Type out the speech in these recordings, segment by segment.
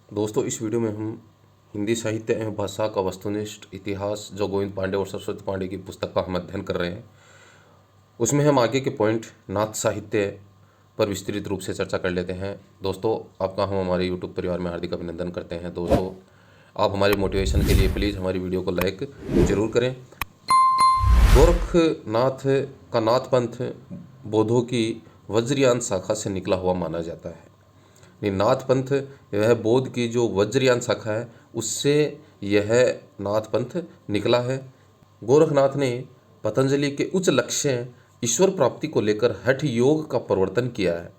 दोस्तों, इस वीडियो में हम हिंदी साहित्य एवं भाषा का वस्तुनिष्ठ इतिहास जो गोविंद पांडे और सरस्वती पांडे की पुस्तक का हम अध्ययन कर रहे हैं, उसमें हम आगे के पॉइंट नाथ साहित्य पर विस्तृत रूप से चर्चा कर लेते हैं। दोस्तों, आपका हम हमारे यूट्यूब परिवार में हार्दिक अभिनंदन करते हैं। दोस्तों, आप हमारे मोटिवेशन के लिए प्लीज़ हमारी वीडियो को लाइक जरूर करें। गोरखनाथ का नाथ पंथ बौद्धों की वज्रयान शाखा से निकला हुआ माना जाता है। नाथ पंथ यह बौद्ध की जो वज्रयान शाखा है उससे यह नाथ पंथ निकला है। गोरखनाथ ने पतंजलि के उच्च लक्ष्य ईश्वर प्राप्ति को लेकर हठ योग का प्रवर्तन किया है।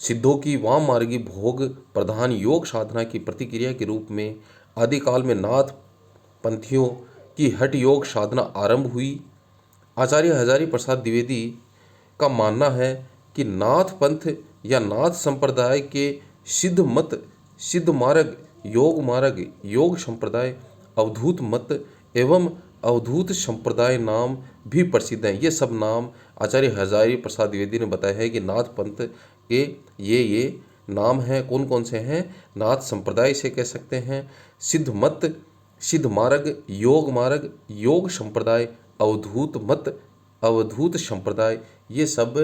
सिद्धों की वाम मार्गी भोग प्रधान योग साधना की प्रतिक्रिया के रूप में आदिकाल में नाथ पंथियों की हठ योग साधना आरंभ हुई। आचार्य हजारी प्रसाद द्विवेदी का मानना है कि नाथ पंथ या नाथ संप्रदाय के सिद्ध मत, सिद्ध मार्ग, योग संप्रदाय, अवधूत मत एवं अवधूत संप्रदाय नाम भी प्रसिद्ध हैं। ये सब नाम आचार्य हजारी प्रसाद द्विवेदी ने बताया है कि नाथ पंथ के ये नाम हैं। कौन कौन से हैं? नाथ संप्रदाय से कह सकते हैं, सिद्ध मत, सिद्ध मार्ग, योग संप्रदाय, अवधूत मत, अवधूत संप्रदाय, ये सब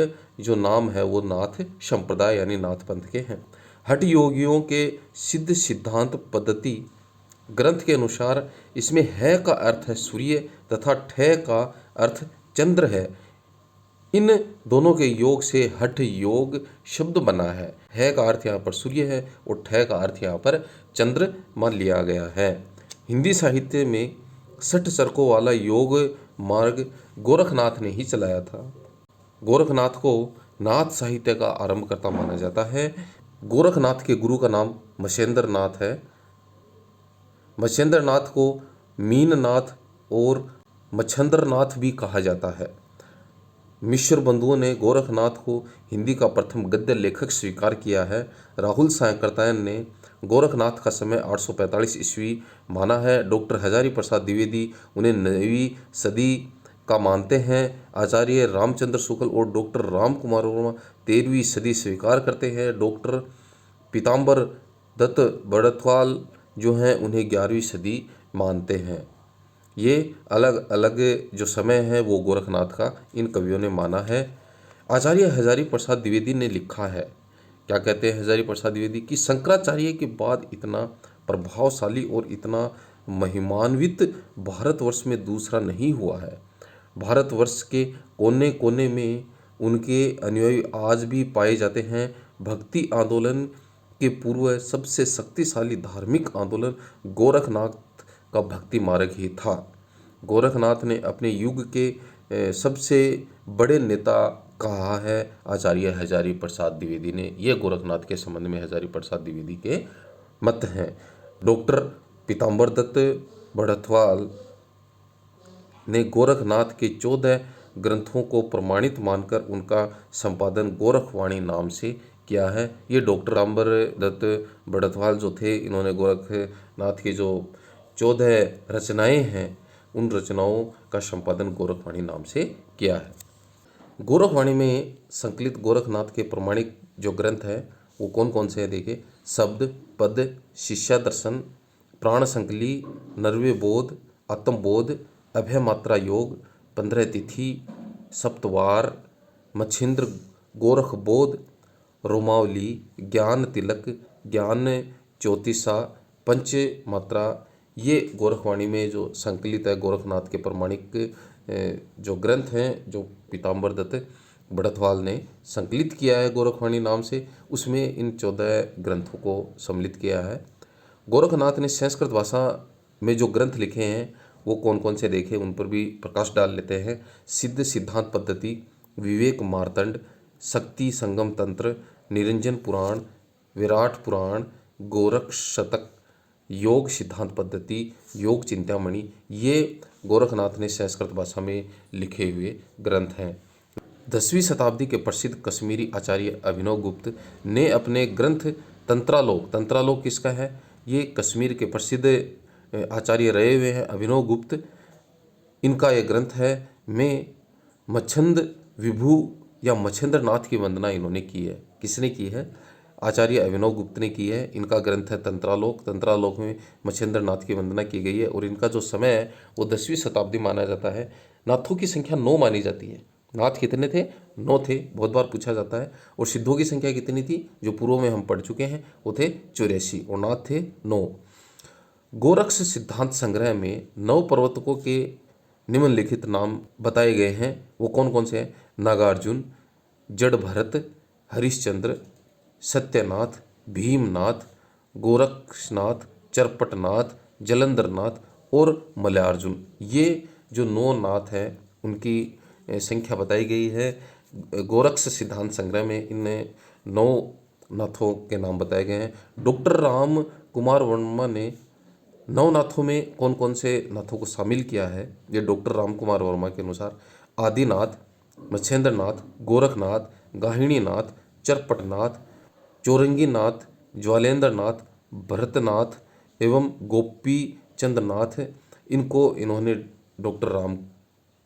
जो नाम है वो नाथ संप्रदाय यानी नाथ पंथ के हैं। हठ योगियों के सिद्ध सिद्धांत पद्धति ग्रंथ के अनुसार इसमें है का अर्थ है सूर्य तथा ठे का अर्थ चंद्र है। इन दोनों के योग से हठ योग शब्द बना है का अर्थ यहाँ पर सूर्य है और ठे का अर्थ यहाँ पर चंद्र मान लिया गया है। हिंदी साहित्य में 60 सरकों वाला योग मार्ग गोरखनाथ ने ही चलाया था। गोरखनाथ को नाथ साहित्य का आरंभकर्ता माना जाता है। गोरखनाथ के गुरु का नाम मछेंद्र नाथ है। मछेंद्र नाथ को मीननाथ और मच्छंद्रनाथ भी कहा जाता है। मिश्र बंधुओं ने गोरखनाथ को हिंदी का प्रथम गद्य लेखक स्वीकार किया है। राहुल सायंकर्तायन ने गोरखनाथ का समय 845 ईस्वी माना है। डॉक्टर हजारी प्रसाद द्विवेदी उन्हें 9वीं सदी का मानते हैं। आचार्य रामचंद्र शुक्ल और डॉक्टर राम कुमार वर्मा 13वीं सदी स्वीकार करते हैं। डॉक्टर पीताम्बर दत्त बड़थवाल जो हैं उन्हें 11वीं सदी मानते हैं। ये अलग अलग जो समय है वो गोरखनाथ का इन कवियों ने माना है। आचार्य हजारी प्रसाद द्विवेदी ने लिखा है, क्या कहते हैं हजारी प्रसाद द्विवेदी, कि शंकराचार्य के बाद इतना प्रभावशाली और इतना महिमान्वित भारतवर्ष में दूसरा नहीं हुआ है। भारतवर्ष के कोने कोने में उनके अनुयायी आज भी पाए जाते हैं। भक्ति आंदोलन के पूर्व सबसे शक्तिशाली धार्मिक आंदोलन गोरखनाथ का भक्ति मार्ग ही था। गोरखनाथ ने अपने युग के सबसे बड़े नेता कहा है आचार्य हजारी प्रसाद द्विवेदी ने। ये गोरखनाथ के संबंध में हजारी प्रसाद द्विवेदी के मत हैं। डॉक्टर पीताम्बर दत्त बड़थवाल ने गोरखनाथ के 14 ग्रंथों को प्रमाणित मानकर उनका संपादन गोरखवाणी नाम से किया है। ये डॉक्टर पीताम्बर दत्त बड़थवाल जो थे, इन्होंने गोरखनाथ की जो 14 रचनाएं हैं उन रचनाओं का संपादन गोरखवाणी नाम से किया है। गोरखवाणी में संकलित गोरखनाथ के प्रमाणिक जो ग्रंथ है वो कौन कौन से हैं देखिए। शब्द, पद, शिष्या दर्शन, प्राण संकली, नरवे बोध, आत्मबोध, अभय मात्रा योग, 15 तिथि, सप्तवार, मच्छिंद्र, गोरख बोध, रोमावली, ज्ञान तिलक, ज्ञान ज्योतिषा, पंच मात्रा, ये गोरखवाणी में जो संकलित है गोरखनाथ के प्रमाणिक जो ग्रंथ हैं जो पीताम्बर दत्त बड़थवाल ने संकलित किया है गोरखवाणी नाम से, उसमें इन 14 ग्रंथों को सम्मिलित किया है। गोरखनाथ ने संस्कृत भाषा में जो ग्रंथ लिखे हैं वो कौन कौन से देखे, उन पर भी प्रकाश डाल लेते हैं। सिद्ध सिद्धांत पद्धति, विवेक मार्तंड, शक्ति संगम तंत्र, निरंजन पुराण, विराट पुराण, गोरख शतक, योग सिद्धांत पद्धति, योग चिंतामणि, ये गोरखनाथ ने संस्कृत भाषा में लिखे हुए ग्रंथ हैं। 10वीं शताब्दी के प्रसिद्ध कश्मीरी आचार्य अभिनव गुप्त ने अपने ग्रंथ तंत्रालोक किसका है? ये कश्मीर के प्रसिद्ध आचार्य रहे हुए हैं अभिनव गुप्त, इनका ये ग्रंथ है। में मच्छंद विभु या मच्छेंद्र नाथ की वंदना इन्होंने की है। किसने की है? आचार्य अभिनव गुप्त ने की है। इनका ग्रंथ है तंत्रालोक। तंत्रालोक में मच्छेंद्र नाथ की वंदना की गई है और इनका जो समय है वो 10वीं शताब्दी माना जाता है। नाथों की संख्या 9 मानी जाती है। नाथ कितने थे? 9 थे, बहुत बार पूछा जाता है। और सिद्धों की संख्या कितनी थी? जो पूर्व में हम पढ़ चुके हैं वो थे 84 और नाथ थे 9। गोरक्ष सिद्धांत संग्रह में 9 प्रवर्तकों के निम्नलिखित नाम बताए गए हैं। वो कौन कौन से हैं? नागार्जुन, जड़भरत, हरिश्चंद्र, सत्यनाथ, भीमनाथ, गोरक्षनाथ, चरपटनाथ, जलंधरनाथ और मलयार्जुन। ये जो 9 नाथ हैं उनकी संख्या बताई गई है। गोरक्ष सिद्धांत संग्रह में इन 9 नाथों के नाम बताए गए हैं। डॉक्टर राम कुमार वर्मा ने 9 नाथों में कौन कौन से नाथों को शामिल किया है? ये डॉक्टर राम कुमार वर्मा के अनुसार आदिनाथ, मच्छेंद्रनाथ, गोरखनाथ, गाहिणीनाथ, चरपटनाथ, चौरंगीनाथ, ज्वालेंद्रनाथ, भरतनाथ एवं गोपी चंद्रनाथ, इन्होंने डॉक्टर राम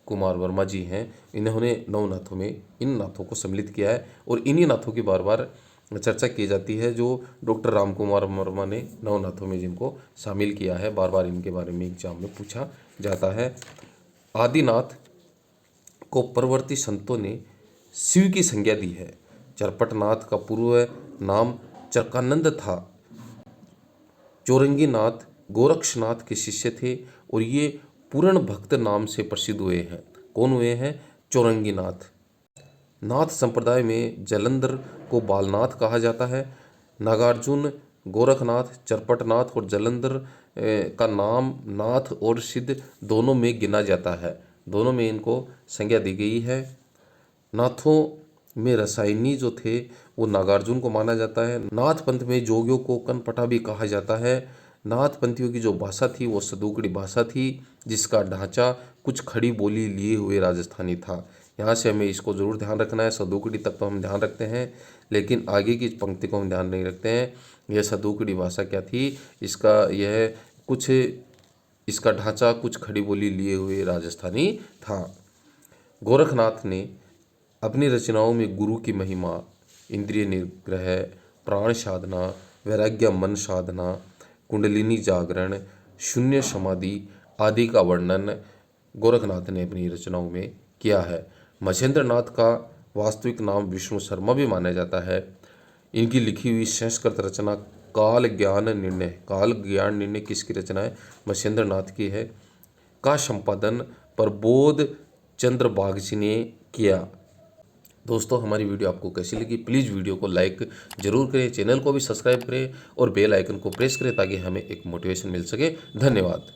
कुमार वर्मा जी हैं, इन्होंने 9 नाथों में इन नाथों को सम्मिलित किया है और इन्हीं नाथों की बार बार चर्चा की जाती है जो डॉक्टर राम कुमार वर्मा ने 9 नाथों में जिनको शामिल किया है। बार बार इनके बारे में एग्जाम में पूछा जाता है। आदिनाथ को परवर्ती संतों ने शिव की संज्ञा दी है। चरपटनाथ का पूर्व नाम चरकानंद था। चौरंगीनाथ गोरक्षनाथ के शिष्य थे और ये पूर्ण भक्त नाम से प्रसिद्ध हुए हैं। कौन हुए हैं? चौरंगीनाथ। नाथ संप्रदाय में जलंधर को बालनाथ कहा जाता है। नागार्जुन, गोरखनाथ, चरपटनाथ और जलंधर का नाम नाथ और सिद्ध दोनों में गिना जाता है। दोनों में इनको संज्ञा दी गई है। नाथों में रसायनी जो थे वो नागार्जुन को माना जाता है। नाथ पंथ में जोगियों को कनपटा भी कहा जाता है। नाथ पंथियों की जो भाषा थी वो सदूकड़ी भाषा थी जिसका ढांचा कुछ खड़ी बोली लिए हुए राजस्थानी था। यहाँ से हमें इसको ज़रूर ध्यान रखना है। सदूकड़ी तक तो हम ध्यान रखते हैं लेकिन आगे की पंक्ति को हम ध्यान नहीं रखते हैं। यह सदूकड़ी भाषा क्या थी? इसका ढांचा कुछ खड़ी बोली लिए हुए राजस्थानी था। गोरखनाथ ने अपनी रचनाओं में गुरु की महिमा, इंद्रिय निग्रह, प्राण साधना, वैराग्य मन साधना, कुंडलिनी जागरण, शून्य समाधि आदि का वर्णन गोरखनाथ ने अपनी रचनाओं में किया है। मच्छेंद्रनाथ का वास्तविक नाम विष्णु शर्मा भी माना जाता है। इनकी लिखी हुई संस्कृत रचना काल ज्ञान निर्णय किसकी रचना है? मच्छेंद्रनाथ की है। का संपादन प्रबोध चंद्र बागची ने किया। दोस्तों, हमारी वीडियो आपको कैसी लगी? प्लीज़ वीडियो को लाइक जरूर करें, चैनल को भी सब्सक्राइब करें और बेल आइकन को प्रेस करें ताकि हमें एक मोटिवेशन मिल सके। धन्यवाद।